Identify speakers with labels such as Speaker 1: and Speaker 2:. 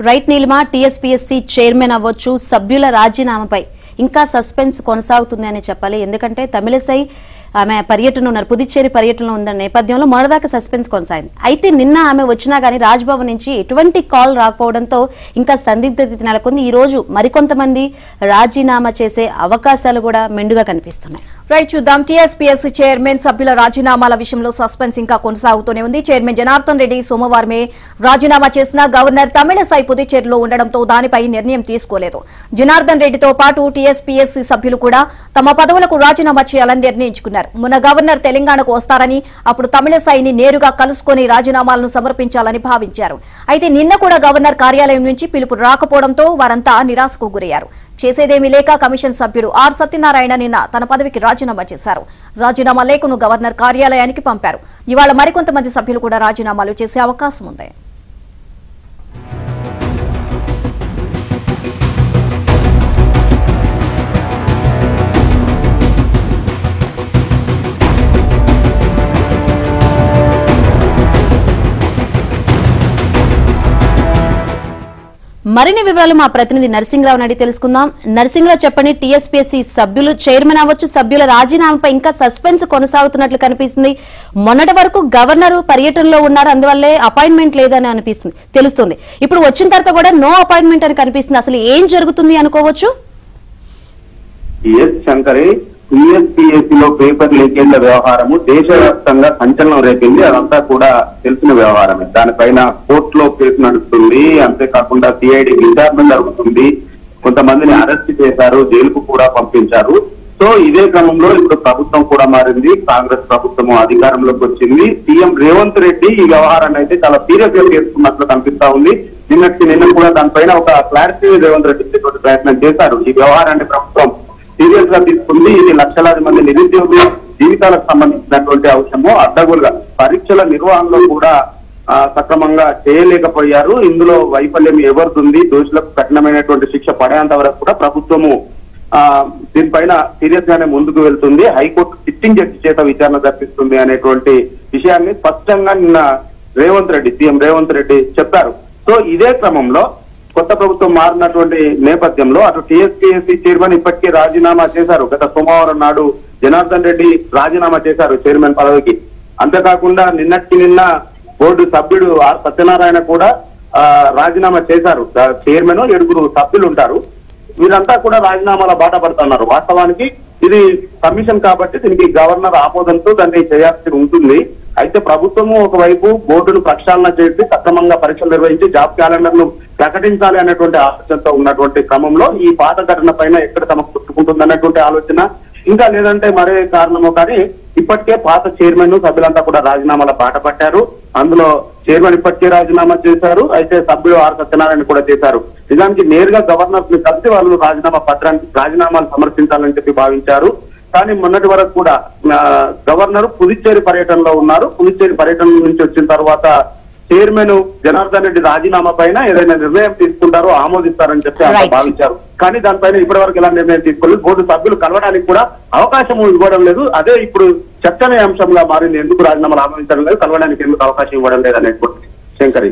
Speaker 1: Right Neelima, TSPSC chairman అవ్వచ్చు, సభ్యుల రాజీనామాపై ఇంకా సస్పెన్స్ కొనసాగుతుంది అని చెప్పాలి. ఎందుకంటే తమిళసై ఆమె పర్యటన ఉన్నారు, పుదుచ్చేరి పర్యటనలో ఉన్న నేపథ్యంలో మొన్నదాకా సస్పెన్స్ కొనసాగింది. అయితే నిన్న ఆమె వచ్చినా కానీ రాజ్భవన్ నుంచి ఎటువంటి కాల్ రాకపోవడంతో ఇంకా సందిగ్ధత నెలకొంది. ఈ రోజు మరికొంతమంది రాజీనామా చేసే అవకాశాలు కూడా మెండుగా కనిపిస్తున్నాయి.
Speaker 2: రైట్, చూద్దాం. టీఎస్పీఎస్సీ చైర్మన్ సభ్యుల రాజీనామాల విషయంలో సస్పెన్స్ ఇంకా కొనసాగుతూనే ఉంది. చైర్మన్ జనార్దన్ రెడ్డి సోమవారమే రాజీనామా చేసిన గవర్నర్ తమిళసై పుదుచ్చేరిలో ఉండడంతో దానిపై నిర్ణయం తీసుకోలేదు. జనార్దన్ రెడ్డితో పాటు టీఎస్పీఎస్సీ సభ్యులు కూడా తమ పదవులకు రాజీనామా చేయాలని నిర్ణయించుకున్నారు. మొన్న గవర్నర్ తెలంగాణకు వస్తారని, అప్పుడు తమిళసైని నేరుగా కలుసుకుని రాజీనామాలను సమర్పించాలని భావించారు. అయితే నిన్న కూడా గవర్నర్ కార్యాలయం నుంచి పిలుపు రాకపోవడంతో వారంతా నిరాశకు గురయ్యారు. చేసేదేమీ లేక కమిషన్ సభ్యుడు ఆర్ సత్యనారాయణ నిన్న తన పదవికి రాజీనామా చేశారు. రాజీనామా లేఖను గవర్నర్ కార్యాలయానికి పంపారు. ఇవాళ మరికొంతమంది సభ్యులు కూడా రాజీనామాలు చేసే అవకాశం ఉంది.
Speaker 1: మరిన్ని వివరాలు మా ప్రతినిధి నరసింహరావు అడిగి తెలుసుకుందాం. నరసింహరావు, చెప్పండి. టీఎస్పీఎస్సీ సభ్యులు చైర్మన్ అవ్వచ్చు, సభ్యుల రాజీనామాపై ఇంకా సస్పెన్స్ కొనసాగుతున్నట్లు కనిపిస్తుంది. మొన్నటి వరకు గవర్నర్ పర్యటనలో ఉన్నారు, అందువల్లే అపాయింట్మెంట్ లేదని తెలుస్తుంది. ఇప్పుడు వచ్చిన తర్వాత కూడా నో అపాయింట్మెంట్ అని కనిపిస్తుంది. అసలు ఏం జరుగుతుంది అనుకోవచ్చు?
Speaker 3: టీఎస్పీఎస్సీలో పేపర్ లీకేజ్ల వ్యవహారము దేశవ్యాప్తంగా సంచలనం రేపింది. అదంతా కూడా తెలిసిన వ్యవహారమే. దానిపైన కోర్టులో కేసు నడుస్తుంది. అంతేకాకుండా సిఐడి విచారణ జరుగుతుంది. కొంతమందిని అరెస్ట్ చేశారు, జైలుకు కూడా పంపించారు. సో ఇదే క్రమంలో ఇప్పుడు ప్రభుత్వం కూడా మారింది. కాంగ్రెస్ ప్రభుత్వం అధికారంలోకి వచ్చింది. సీఎం రేవంత్ రెడ్డి ఈ వ్యవహారాన్ని అయితే చాలా సీరియస్ గా తీసుకున్నట్లు కనిపిస్తా ఉంది. నిన్న కూడా దానిపైన ఒక క్లారిటీ రేవంత్ రెడ్డి ఇచ్చేటువంటి ప్రయత్నం చేశారు. ఈ వ్యవహారాన్ని ప్రభుత్వం సీరియస్ గా తీసుకుంది. ఇది లక్షలాది మంది నిరుద్యోగుల జీవితాలకు సంబంధించినటువంటి అంశము. అడ్డగోలుగా పరీక్షల నిర్వహణలో కూడా సక్రమంగా చేయలేకపోయారు. ఇందులో వైఫల్యం ఎవరిది? దోషులకు కఠినమైనటువంటి శిక్ష పడేంత వరకు కూడా ప్రభుత్వము దీనిపైన సీరియస్ గానే ముందుకు వెళ్తుంది. హైకోర్టు సిట్టింగ్ జడ్జి చేత విచారణ జరిపిస్తుంది అనేటువంటి విషయాన్ని స్పష్టంగా నిన్న సీఎం రేవంత్ రెడ్డి చెప్పారు. సో ఇదే క్రమంలో కొత్త ప్రభుత్వం మారినటువంటి నేపథ్యంలో అటు టీఎస్పీఎస్సీ చైర్మన్ ఇప్పటికే రాజీనామా చేశారు. గత సోమవారం నాడు జనార్దన్ రెడ్డి రాజీనామా చేశారు చైర్మన్ పదవికి. అంతేకాకుండా నిన్న బోర్డు సభ్యుడు ఆర్ సత్యనారాయణ కూడా రాజీనామా చేశారు. చైర్మన్ 7 సభ్యులు ఉంటారు. వీరంతా కూడా రాజీనామాల బాట పడుతున్నారు. వాస్తవానికి ఇది కమిషన్ కాబట్టి దీనికి గవర్నర్ ఆమోదంతో దాన్ని చేయాల్సి ఉంటుంది. అయితే ప్రభుత్వము ఒకవైపు బోర్డును ప్రక్షాళన చేసి సక్రమంగా పరీక్షలు నిర్వహించి జాబ్ క్యాలెండర్ ను ప్రకటించాలి అనేటువంటి ఆలోచనతో ఉన్నటువంటి క్రమంలో ఈ పాత ఘటన పైన ఎక్కడ తమకు చుట్టుకుంటుంది అన్నటువంటి ఆలోచన, ఇంకా లేదంటే మరే కారణమో కానీ ఇప్పటికే పాత చైర్మన్ సభ్యులంతా కూడా రాజీనామాల బాట పట్టారు. అందులో చైర్మన్ ఇప్పటికే రాజీనామా చేశారు. అయితే సభ్యులు ఆర్ సత్యనారాయణ కూడా చేశారు. నిజానికి నేరుగా గవర్నర్ ని కలిసి వాళ్ళు రాజీనామాలు సమర్పించాలని చెప్పి భావించారు. కానీ మొన్నటి వరకు కూడా గవర్నర్ పుదుచ్చేరి పర్యటనలో ఉన్నారు. పుదుచ్చేరి పర్యటన నుంచి వచ్చిన తర్వాత చైర్మన్ జనార్దన్ రెడ్డి రాజీనామా పైన ఏదైనా నిర్ణయం తీసుకుంటారో ఆమోదిస్తారని చెప్పి భావించారు. కానీ దానిపైన ఇప్పటి వరకు ఎలా నిర్ణయం తీసుకోలేదు. బోర్డు సభ్యులు కలవడానికి కూడా అవకాశం ఇవ్వడం లేదు. అదే ఇప్పుడు చర్చనీయాంశంగా మారింది. ఎందుకు రాజీనామాలు ఆమోదించడం లేదు, కలవడానికి ఎందుకు అవకాశం ఇవ్వడం లేదు అనేటువంటి శంకరి.